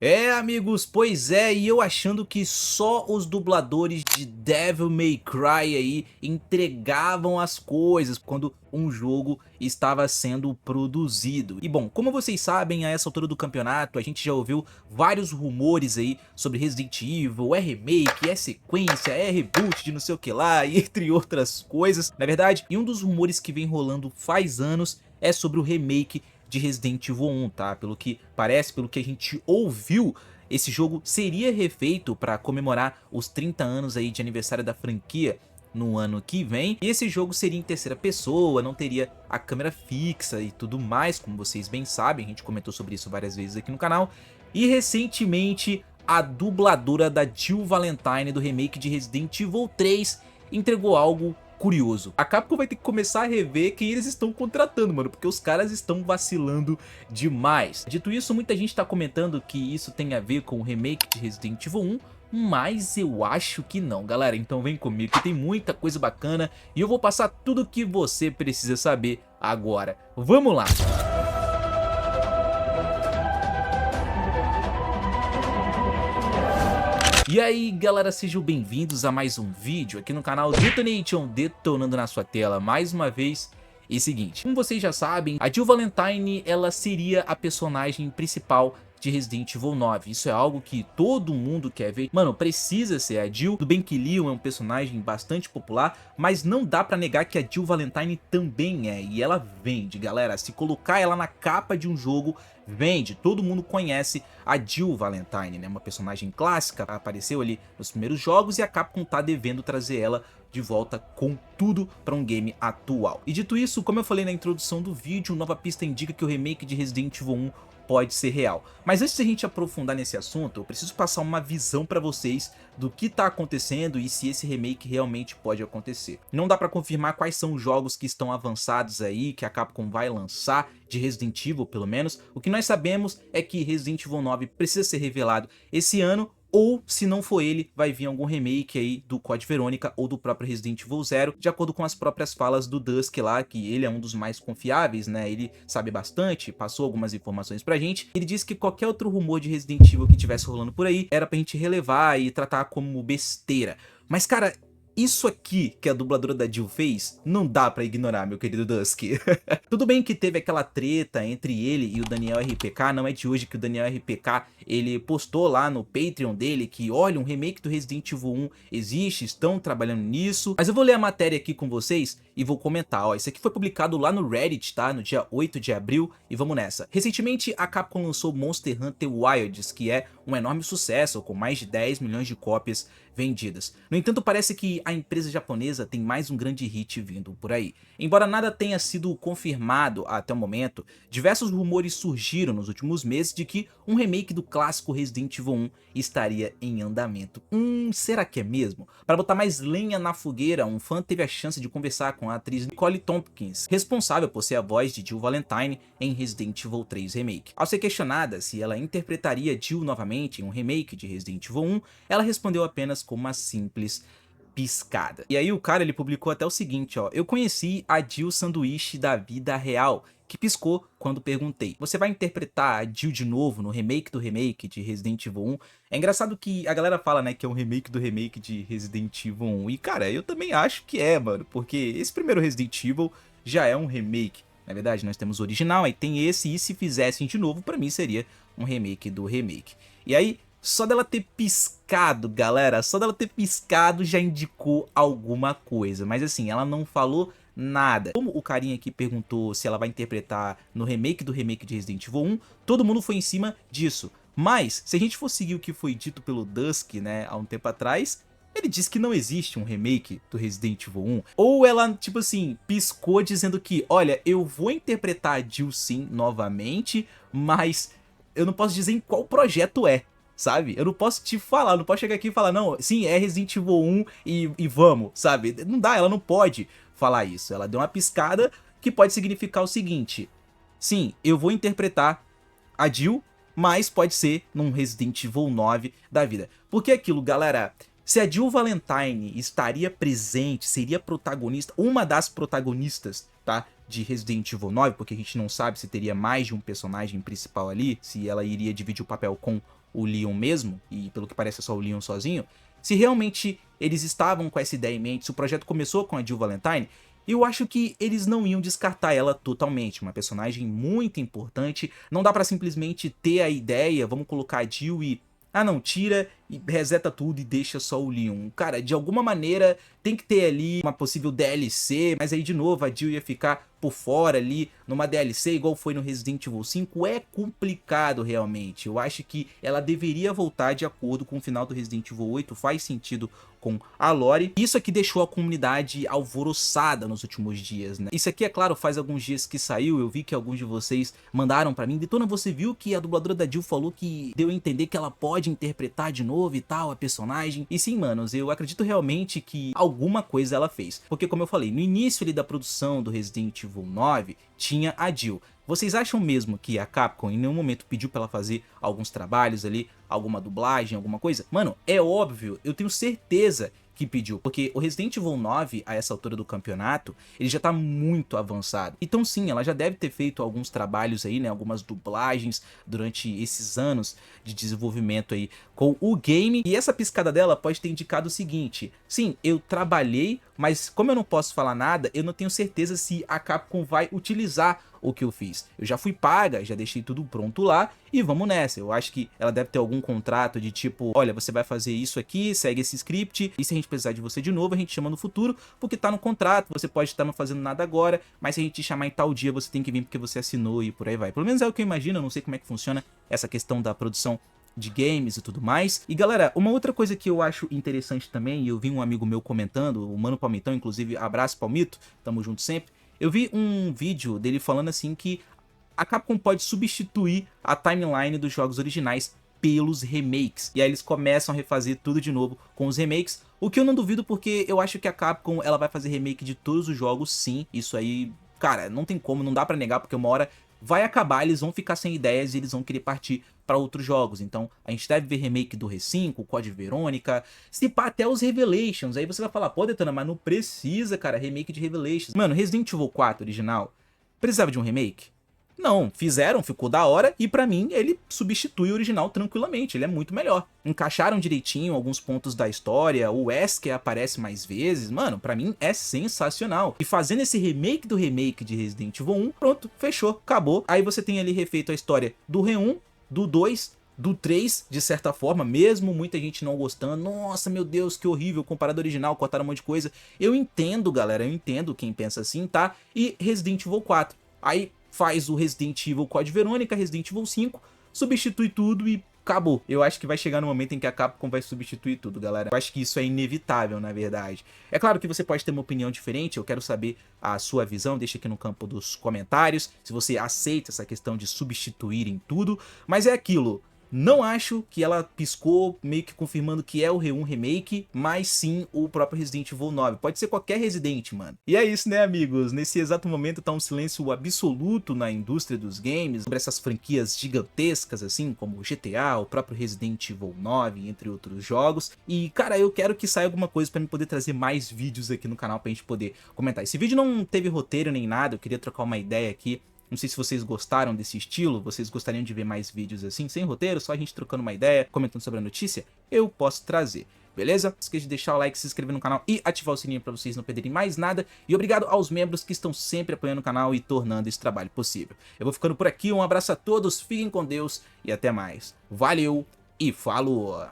É, amigos, pois é, e eu achando que só os dubladores de Devil May Cry aí entregavam as coisas quando um jogo estava sendo produzido. E bom, como vocês sabem, a essa altura do campeonato, a gente já ouviu vários rumores aí sobre Resident Evil, é remake, é sequência, é reboot de não sei o que lá, e entre outras coisas, na verdade. E um dos rumores que vem rolando faz anos é sobre o remake de Resident Evil 1, tá? Pelo que parece, pelo que a gente ouviu, esse jogo seria refeito para comemorar os 30 anos aí de aniversário da franquia no ano que vem. E esse jogo seria em terceira pessoa, não teria a câmera fixa e tudo mais, como vocês bem sabem, a gente comentou sobre isso várias vezes aqui no canal. E recentemente, a dubladora da Jill Valentine do remake de Resident Evil 3 entregou algo curioso. A Capcom vai ter que começar a rever quem eles estão contratando, mano, porque os caras estão vacilando demais. Dito isso, muita gente tá comentando que isso tem a ver com o remake de Resident Evil 1, mas eu acho que não, galera. Então vem comigo que tem muita coisa bacana e eu vou passar tudo o que você precisa saber agora. Vamos lá! E aí galera, sejam bem-vindos a mais um vídeo aqui no canal Detonation, detonando na sua tela mais uma vez. E seguinte, como vocês já sabem, a Jill Valentine ela seria a personagem principal de Resident Evil 9, isso é algo que todo mundo quer ver. Mano, precisa ser a Jill. Tudo bem que Leon é um personagem bastante popular, mas não dá pra negar que a Jill Valentine também é, e ela vende, galera. Se colocar ela na capa de um jogo, vende. Todo mundo conhece a Jill Valentine, né? Uma personagem clássica, apareceu ali nos primeiros jogos e a Capcom tá devendo trazer ela de volta com tudo para um game atual. E dito isso, como eu falei na introdução do vídeo, nova pista indica que o remake de Resident Evil 1 pode ser real. Mas antes de a gente aprofundar nesse assunto, eu preciso passar uma visão para vocês do que tá acontecendo e se esse remake realmente pode acontecer. Não dá para confirmar quais são os jogos que estão avançados aí, que a Capcom vai lançar, de Resident Evil pelo menos. O que nós sabemos é que Resident Evil 9 precisa ser revelado esse ano, ou se não for ele, vai vir algum remake aí do Code Verônica ou do próprio Resident Evil 0, de acordo com as próprias falas do Dusk lá, que ele é um dos mais confiáveis, né, ele sabe bastante, passou algumas informações pra gente. Ele disse que qualquer outro rumor de Resident Evil que tivesse rolando por aí, era pra gente relevar e tratar como besteira. Mas cara, isso aqui que a dubladora da Jill fez, não dá pra ignorar, meu querido Dusk. Tudo bem que teve aquela treta entre ele e o Daniel RPK, não é de hoje que o Daniel RPK, ele postou lá no Patreon dele que, olha, um remake do Resident Evil 1 existe, estão trabalhando nisso. Mas eu vou ler a matéria aqui com vocês e vou comentar, ó, isso aqui foi publicado lá no Reddit, tá, no dia 8 de abril, e vamos nessa. Recentemente, a Capcom lançou Monster Hunter Wilds, que é um enorme sucesso, com mais de 10 milhões de cópias vendidas. No entanto, parece que a empresa japonesa tem mais um grande hit vindo por aí. Embora nada tenha sido confirmado até o momento, diversos rumores surgiram nos últimos meses de que um remake do clássico Resident Evil 1 estaria em andamento. Será que é mesmo? Para botar mais lenha na fogueira, um fã teve a chance de conversar com a atriz Nicole Tompkins, responsável por ser a voz de Jill Valentine em Resident Evil 3 Remake. Ao ser questionada se ela interpretaria Jill novamente em um remake de Resident Evil 1, ela respondeu apenas com uma simples piscada. E aí o cara ele publicou até o seguinte, ó: eu conheci a Jill Sanduíche da vida real, que piscou quando perguntei. Você vai interpretar a Jill de novo no remake do remake de Resident Evil 1? É engraçado que a galera fala, né, que é um remake do remake de Resident Evil 1. E cara, eu também acho que é, mano, porque esse primeiro Resident Evil já é um remake. Na verdade, nós temos o original, aí tem esse, e se fizessem de novo, pra mim seria um remake do remake. E aí, só dela ter piscado, galera, só dela ter piscado já indicou alguma coisa. Mas assim, ela não falou nada. Como o carinha aqui perguntou se ela vai interpretar no remake do remake de Resident Evil 1, todo mundo foi em cima disso. Mas, se a gente for seguir o que foi dito pelo Dusk, né, há um tempo atrás, ele disse que não existe um remake do Resident Evil 1. Ou ela, tipo assim, piscou dizendo que, olha, eu vou interpretar a Jill sim novamente, mas eu não posso dizer em qual projeto é, sabe? Eu não posso te falar, não posso chegar aqui e falar, não, sim, é Resident Evil 1 e vamos, sabe? Não dá, ela não pode falar isso. Ela deu uma piscada que pode significar o seguinte: sim, eu vou interpretar a Jill, mas pode ser num Resident Evil 9 da vida. Porque aquilo, galera, se a Jill Valentine estaria presente, seria protagonista, uma das protagonistas, tá, de Resident Evil 9, porque a gente não sabe se teria mais de um personagem principal ali, se ela iria dividir o papel com o Leon mesmo, e pelo que parece é só o Leon sozinho, se realmente eles estavam com essa ideia em mente, se o projeto começou com a Jill Valentine, eu acho que eles não iam descartar ela totalmente, uma personagem muito importante, não dá pra simplesmente ter a ideia, vamos colocar a Jill e... ah não, tira e reseta tudo e deixa só o Leon. Cara, de alguma maneira tem que ter ali uma possível DLC, mas aí de novo a Jill ia ficar por fora ali numa DLC igual foi no Resident Evil 5, é complicado realmente. Eu acho que ela deveria voltar de acordo com o final do Resident Evil 8, faz sentido com a lore. Isso aqui deixou a comunidade alvoroçada nos últimos dias, né? Isso aqui, é claro, faz alguns dias que saiu, eu vi que alguns de vocês mandaram pra mim, Detona, você viu que a dubladora da Jill falou que deu a entender que ela pode interpretar de novo e tal, a personagem. E sim, manos, eu acredito realmente que alguma coisa ela fez. Porque como eu falei, no início ali da produção do Resident Evil 9, tinha a Jill. Vocês acham mesmo que a Capcom em nenhum momento pediu pra ela fazer alguns trabalhos ali, alguma dublagem, alguma coisa? Mano, é óbvio, eu tenho certeza que pediu, porque o Resident Evil 9, a essa altura do campeonato, ele já tá muito avançado. Então sim, ela já deve ter feito alguns trabalhos aí, né, algumas dublagens durante esses anos de desenvolvimento aí com o game, e essa piscada dela pode ter indicado o seguinte: sim, eu trabalhei, mas como eu não posso falar nada, eu não tenho certeza se a Capcom vai utilizar o que eu fiz. Eu já fui paga, já deixei tudo pronto lá e vamos nessa. Eu acho que ela deve ter algum contrato de tipo, olha, você vai fazer isso aqui, segue esse script, e se a gente precisar de você de novo, a gente chama no futuro, porque tá no contrato, você pode estar não fazendo nada agora, mas se a gente te chamar em tal dia, você tem que vir porque você assinou e por aí vai. Pelo menos é o que eu imagino, eu não sei como é que funciona essa questão da produção de games e tudo mais. E galera, uma outra coisa que eu acho interessante também, e eu vi um amigo meu comentando, o Mano Palmitão, inclusive, abraço Palmito, tamo junto sempre. Eu vi um vídeo dele falando assim que a Capcom pode substituir a timeline dos jogos originais pelos remakes. E aí eles começam a refazer tudo de novo com os remakes, o que eu não duvido, porque eu acho que a Capcom ela vai fazer remake de todos os jogos, sim. Isso aí, cara, não tem como, não dá pra negar, porque uma hora vai acabar, eles vão ficar sem ideias e eles vão querer partir para outros jogos. Então a gente deve ver remake do Re5, Code Verônica, se pá até os Revelations. Aí você vai falar, pô Detona, mas não precisa, cara, remake de Revelations. Mano, Resident Evil 4 original, precisava de um remake? Não, fizeram, ficou da hora e pra mim ele substitui o original tranquilamente, ele é muito melhor. Encaixaram direitinho alguns pontos da história, o Wesker aparece mais vezes, mano, pra mim é sensacional. E fazendo esse remake do remake de Resident Evil 1, pronto, fechou, acabou. Aí você tem ali refeito a história do Re1, do 2, do 3, de certa forma, mesmo muita gente não gostando, nossa, meu Deus, que horrível, comparado ao original, cortaram um monte de coisa. Eu entendo, galera, eu entendo quem pensa assim, tá? E Resident Evil 4, aí faz o Resident Evil Code Verônica, Resident Evil 5, substitui tudo e acabou. Eu acho que vai chegar no momento em que a Capcom vai substituir tudo, galera. Eu acho que isso é inevitável, na verdade. É claro que você pode ter uma opinião diferente, eu quero saber a sua visão, deixa aqui no campo dos comentários, se você aceita essa questão de substituírem tudo, mas é aquilo. Não acho que ela piscou meio que confirmando que é o Re1 Remake, mas sim o próprio Resident Evil 9. Pode ser qualquer Resident, mano. E é isso, né, amigos? Nesse exato momento tá um silêncio absoluto na indústria dos games sobre essas franquias gigantescas, assim, como o GTA, o próprio Resident Evil 9, entre outros jogos. E, cara, eu quero que saia alguma coisa pra me poder trazer mais vídeos aqui no canal pra gente poder comentar. Esse vídeo não teve roteiro nem nada, eu queria trocar uma ideia aqui. Não sei se vocês gostaram desse estilo, vocês gostariam de ver mais vídeos assim, sem roteiro, só a gente trocando uma ideia, comentando sobre a notícia, eu posso trazer, beleza? Não esqueça de deixar o like, se inscrever no canal e ativar o sininho para vocês não perderem mais nada. E obrigado aos membros que estão sempre apoiando o canal e tornando esse trabalho possível. Eu vou ficando por aqui, um abraço a todos, fiquem com Deus e até mais. Valeu e falou!